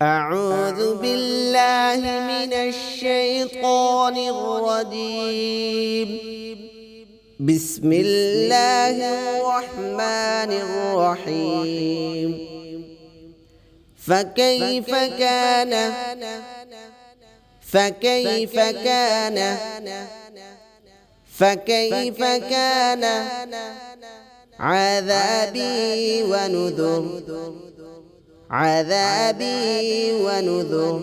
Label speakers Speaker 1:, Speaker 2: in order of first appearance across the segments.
Speaker 1: أعوذ بالله من الشيطان الرجيم. بسم الله الرحمن الرحيم. فكيف كان فكيف كان فكيف كان عذابي ونذر عذابي ونذر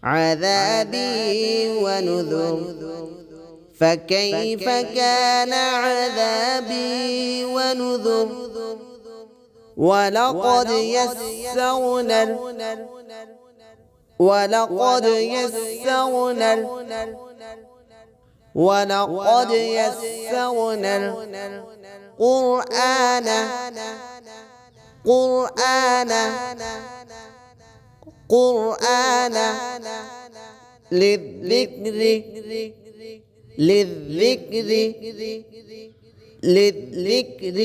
Speaker 1: عذابي ونذر فكيف كان عذابي ونذر ولقد يسرنا ولقد يسرنا القرآن للذكر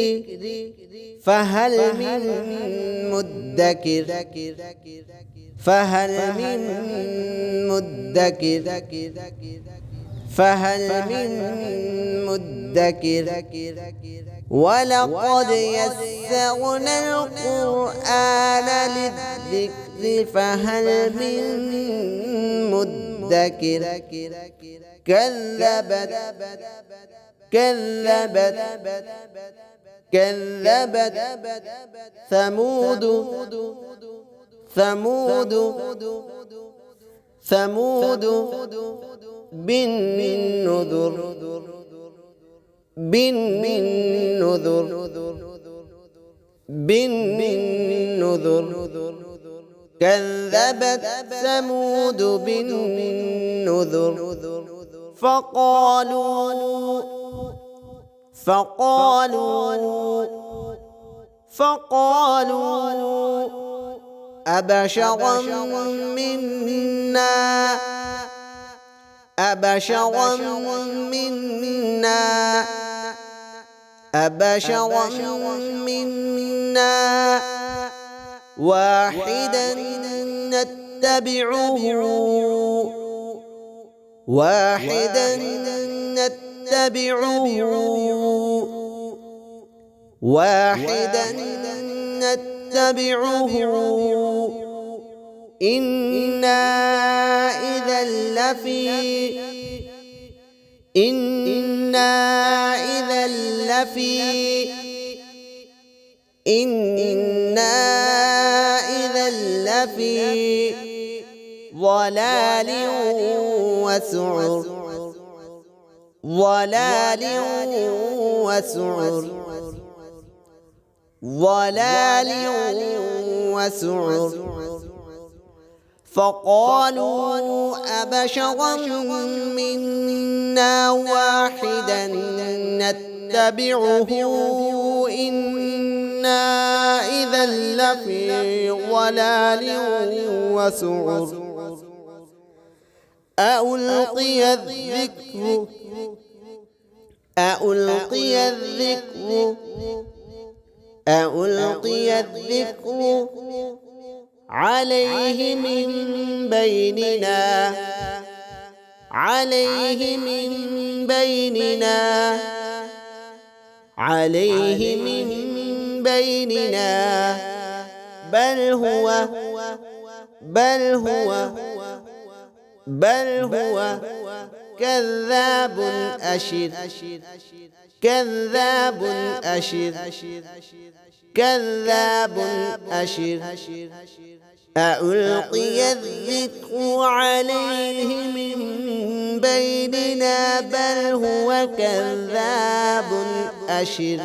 Speaker 1: فهل من مدكر فهل من مدكر ولقد يسرنا القرآن للذكر فهل من مدكر كذبت ثمود بالنذر كذبت ثمود بالنذر فقالوا أبشرا منا واحدا نتبعه إنا إذا لفي ضلال وسعر فقالوا أبشرا منا واحدا نتبعه إنا إذا لفي ضلال وسعر ألقي الذكر عليه من بيننا بل هو كذاب أشر ألقي الذكر عليه من بيننا بل هو كذاب أشر